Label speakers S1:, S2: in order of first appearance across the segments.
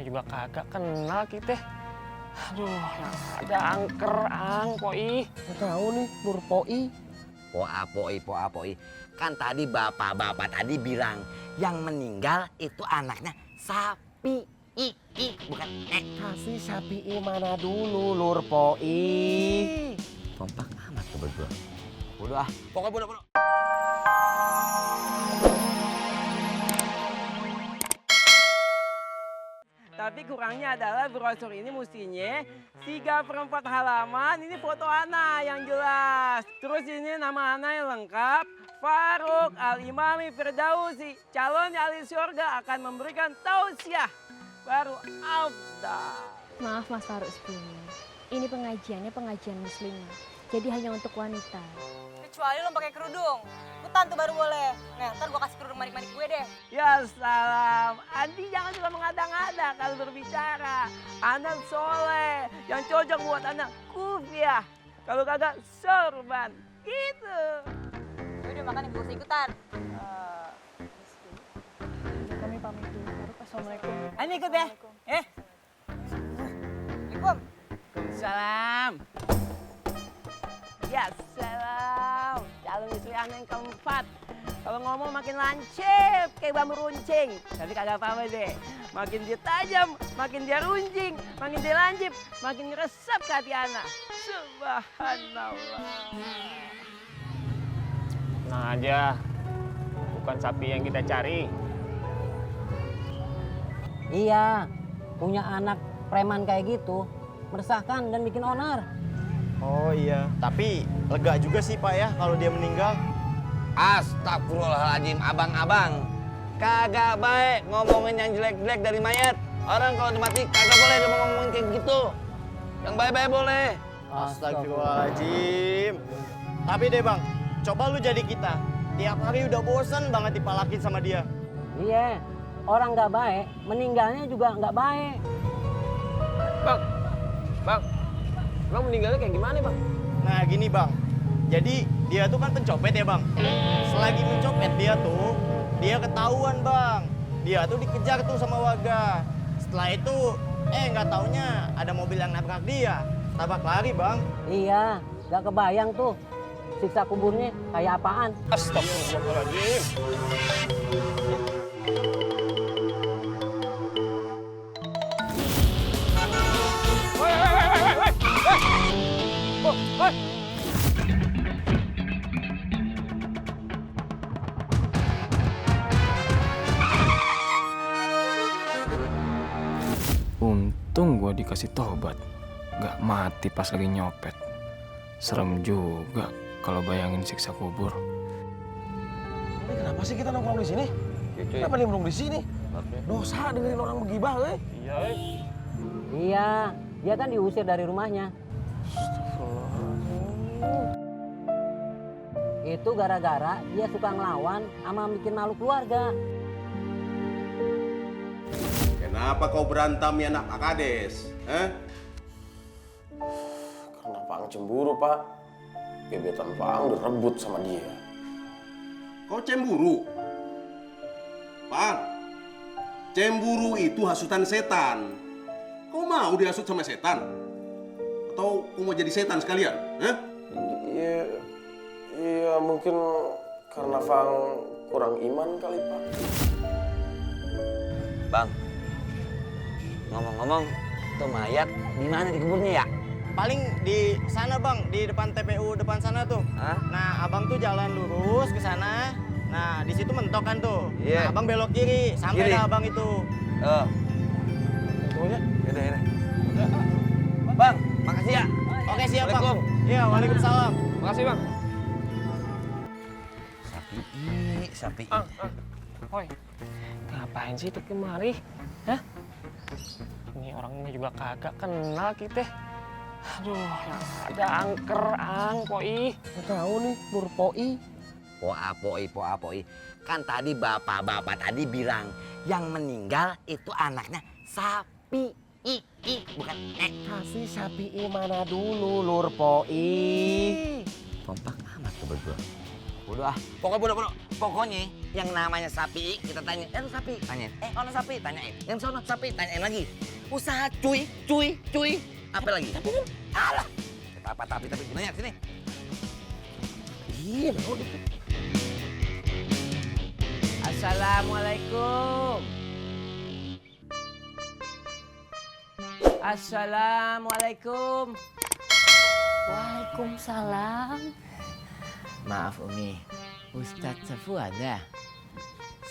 S1: juga kagak kenal kita. Aduh, yang ada angker poi.
S2: Nggak tahu nih, Nur Poi.
S3: Poa poi. Kan tadi bapak-bapak tadi bilang yang meninggal itu anaknya sapi. Bukan
S2: Kasih sapi mana dulu, Nur Poi.
S3: Kompak amat tuh berdua. Bodoh ah, pokoknya bodoh.
S4: Tapi kurangnya adalah brosur ini mestinya 3/4 halaman ini foto Ana yang jelas. Terus ini nama Ana yang lengkap. Faruk Al-Imami Firdausi, calon ahli surga akan memberikan tausiah. Baru afdal.
S5: Maaf Mas Faruk sebelumnya. Ini pengajiannya pengajian muslimah. Jadi hanya untuk wanita.
S6: Kecuali lo pakai kerudung. Ikutan tuh baru boleh. Nah, ntar gue kasih kerudung manik-manik gue deh.
S4: Ya salam, Andi jangan suka mengada-ngada kalau berbicara. Anak soleh, yang cocok buat anak kufiah. Kalau kagak sorban, gitu.
S6: Udah makan ibu usah ikutan.
S5: Kami pamit dulu. Faruk, assalamualaikum.
S4: Ani ikut ya.
S6: Assalamualaikum.
S4: Salam. Ya salam, calon istri anak yang keempat. Kalau ngomong makin lancip kayak bambu runcing. Tapi kagak apa-apa deh. Makin dia tajam, makin dia runcing, makin dia lancip, makin ngeresep ke hati anak. Subhanallah.
S1: Tenang aja, bukan sapi yang kita cari.
S7: Iya, punya anak preman kayak gitu, meresahkan dan bikin onar.
S2: Oh iya, tapi lega juga sih Pak ya kalau dia meninggal.
S3: Astagfirullahaladzim, abang-abang. Kagak baik ngomongin yang jelek-jelek dari mayat. Orang kalau mati kagak boleh dia ngomongin kayak gitu. Yang baik-baik boleh.
S2: Astagfirullahaladzim. Tapi deh Bang, coba lu jadi kita. Tiap hari udah bosan banget dipalakin sama dia.
S7: Iya, orang nggak baik, meninggalnya juga nggak baik.
S1: Bang meninggalnya kayak gimana bang?
S2: Nah gini Bang, jadi dia tuh kan pencopet ya Bang. Selagi mencopet dia ketahuan Bang. Dia tuh dikejar tuh sama warga. Setelah itu, nggak taunya ada mobil yang nabrak dia. Tabrak lari Bang.
S7: Iya, nggak kebayang tuh siksa kuburnya kayak apaan.
S1: Astagfirullahaladzim.
S8: Untung gue dikasih tobat, gak mati pas lagi nyopet. Serem juga kalau bayangin siksa kubur.
S2: Ini kenapa sih kita nongkrong di sini? Kenapa nimbrung di sini? Dosa dengerin orang begibah,
S7: Iya, dia kan diusir dari rumahnya. Itu gara-gara dia suka ngelawan sama bikin malu keluarga.
S9: Kenapa kau berantem ya anak Pak Kades?
S10: Karena Paang cemburu, Pak. Gebetan Paang direbut sama dia.
S9: Kau cemburu? Pak, cemburu itu hasutan setan. Kau mau dihasut sama setan? Atau kau mau jadi setan sekalian?
S10: Iya, mungkin karena Paang kurang iman kali, Pak.
S3: Bang, ngomong-ngomong, tuh mayat di mana dikuburnya ya?
S2: Paling di sana Bang, di depan TPU depan sana tuh.
S3: Hah?
S2: Nah, Abang tuh jalan lurus ke sana. Nah, di situ mentok kan tuh.
S3: Iya.
S2: Nah, Abang belok kiri, sampai
S3: Kiri.
S2: dah Abang itu.
S3: Oh.
S2: Tunggunya.
S3: Yaudah. Bang, makasih ya.
S2: Oke, siap Bang.
S3: Waalaikum.
S2: Iya, waalaikumsalam.
S1: Makasih bang.
S3: Sapi.
S1: Hoi, ngapain sih itu kemari? Hah? Ini orangnya juga kagak kenal kita. Aduh, yang ada angker poi.
S2: Nggak tahu nih, Nur Poi.
S3: Poa poi. Kan tadi bapak-bapak tadi bilang yang meninggal itu anaknya sapi. Bukan
S2: Kasih sapi mana dulu, Nur Poi.
S3: Kompak amat tuh berdua. Bodoh ah. Pokoknya yang namanya sapi kita tanya. Lu sapi, tanyain. Ono sapi, tanyain. Yang sono sapi, tanyain lagi. Usaha cuy. Apa lagi? Tapi kan alah. Tapi banyak sini. Iya,
S4: Assalamualaikum. Assalamualaikum.
S5: Waalaikumsalam.
S4: Maaf Umi, Ustadz Sefu ada?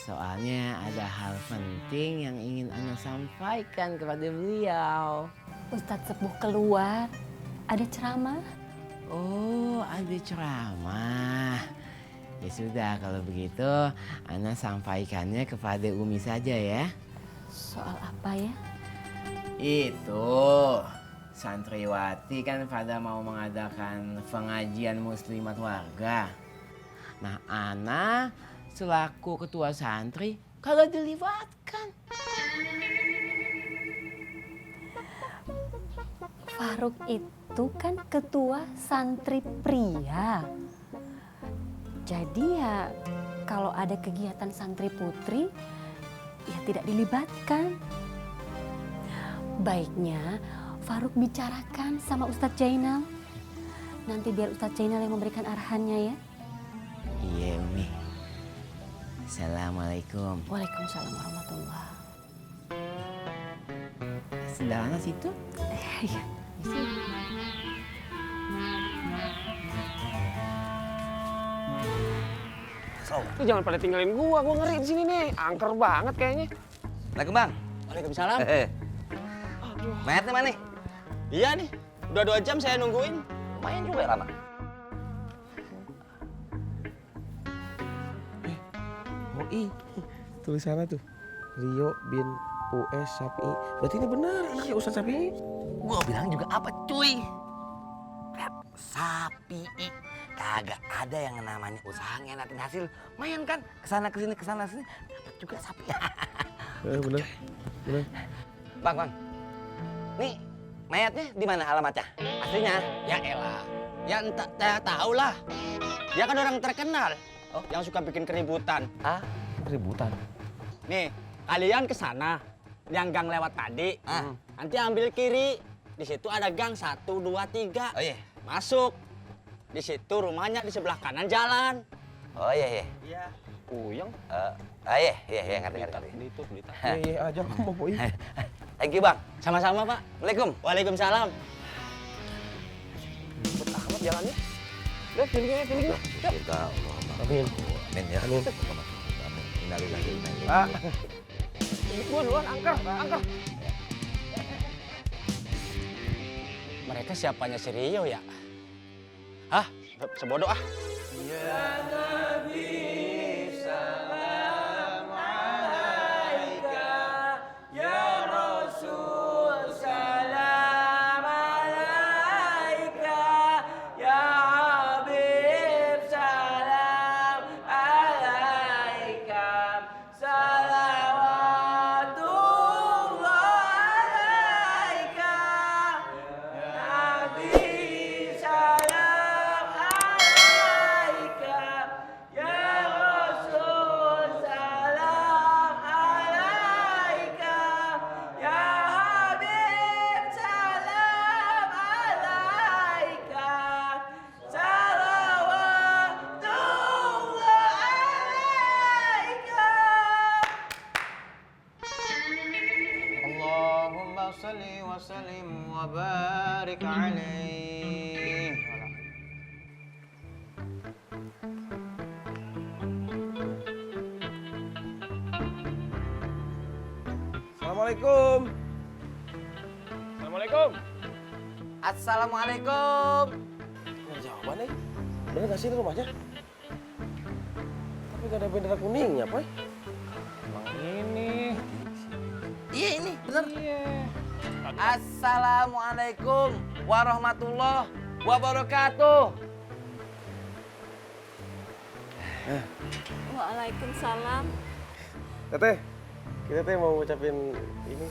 S4: Soalnya ada hal penting yang ingin Ana sampaikan kepada beliau.
S5: Ustadz Sepuh keluar. Ada ceramah?
S4: Oh, ada ceramah. Ya sudah, kalau begitu Ana sampaikannya kepada Umi saja ya.
S5: Soal apa ya?
S4: Itu santriwati kan pada mau mengadakan pengajian muslimat warga. Nah, Ana selaku ketua santri kagak dilibatkan.
S5: Faruk itu kan ketua santri pria. Jadi ya kalau ada kegiatan santri putri ya tidak dilibatkan. Baiknya Faruk bicarakan sama Ustadz Jainal. Nanti biar Ustadz Jainal yang memberikan arahannya ya.
S4: Iya Umi. Assalamualaikum.
S5: Waalaikumsalam warahmatullahi.
S4: Sendalanya situ?
S5: Iya.
S1: Lu jangan pada tinggalin gua ngeri di sini nih. Angker banget kayaknya.
S3: Assalamualaikum Bang.
S2: Waalaikumsalam.
S1: Aduh.
S3: Mayatnya mana nih?
S2: Iya nih, udah 2 jam saya nungguin.
S3: Lumayan juga ya lama.
S10: Oh tulisannya tuh Rio bin US Sapi. Berarti ini benar, iya Ustadz Sapi.
S3: Gua bilang juga apa cuy? Sapi. Kagak ada yang namanya usaha ngenatin hasil. Mayan kan? Kesana sini dapat juga sapi.
S10: Bener.
S3: Bang. Nih, mayatnya di mana alamatnya? Aslinya?
S2: Ya elah, ya entah, saya tahu lah. Dia kan orang terkenal, yang suka bikin keributan.
S3: Ah, keributan.
S2: Nih, kalian ke sana, yang gang lewat tadi. Nanti ambil kiri, di situ ada gang 1, 2, 3.
S3: Oh iya.
S2: Masuk. Di situ rumahnya di sebelah kanan jalan.
S3: Oh iya.
S2: Iya.
S1: Puyeng.
S3: Iya, ngerti.
S1: Itu Blitar.
S10: Iya aja kamu boy.
S3: Thank you Bang.
S2: Sama-sama, Pak.
S3: Assalamualaikum.
S2: Waalaikumsalam.
S1: Ribet amat jalannya. Lihat feelingnya.
S3: Kita
S10: Amin.
S3: Amin ya.
S10: Amin.
S3: Innalillahi.
S10: Pak.
S1: Gua duluan angker.
S2: Mereka siapanya si Rio ya? Hah? Sebodoh ah. Allahumma salli wa sallim wa barik alaih.
S10: Assalamualaikum.
S1: Assalamualaikum.
S3: Assalamualaikum.
S10: Nggak jawaban nih. Bener gak sih ini rumahnya? Tapi gak ada bendera kuningnya, Pak.
S1: Ini.
S3: Iya ini, bener. Assalamualaikum warahmatullahi wabarakatuh.
S5: Waalaikumsalam.
S10: Teteh, kita teh mau ucapin ini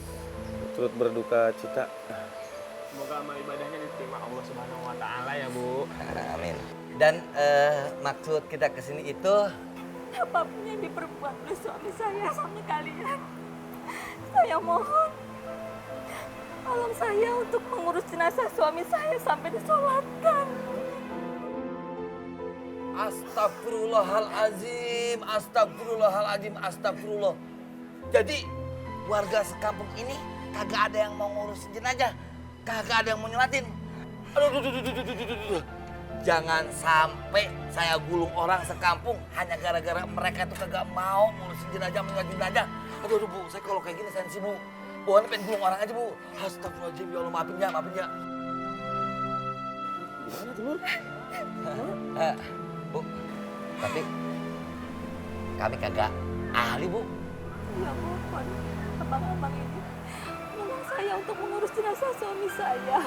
S10: turut berduka cita.
S1: Semoga amal ibadahnya diterima Allah Subhanahu wa taala ya, Bu.
S3: Amin. Dan maksud kita kesini itu
S6: Apapun yang diperbuat oleh suami saya sama kalian, saya mohon tolong saya untuk mengurus jenazah suami saya sampai disolatkan.
S3: Astagfirullahalazim, astagfirullahalazim, astagfirullah. Jadi warga sekampung ini kagak ada yang mau ngurusin jenazah, kagak ada yang mau nyolatin. Aduh. Jangan sampai saya gulung orang sekampung hanya gara-gara mereka tuh kagak mau ngurusin jenazah, jenazah. Aduh, Bu, saya kalau kayak gini sensi, Bu. Bu, ini pengen gulung orang aja, Bu. Astagfirullahaladzim, ya Allah, maafin ya.
S10: Gimana tuh, Lur?
S3: Bu, tapi kami kagak ahli, Bu.
S6: Ya mohon, abang-abang ini tolong saya untuk mengurus jenazah suami saya.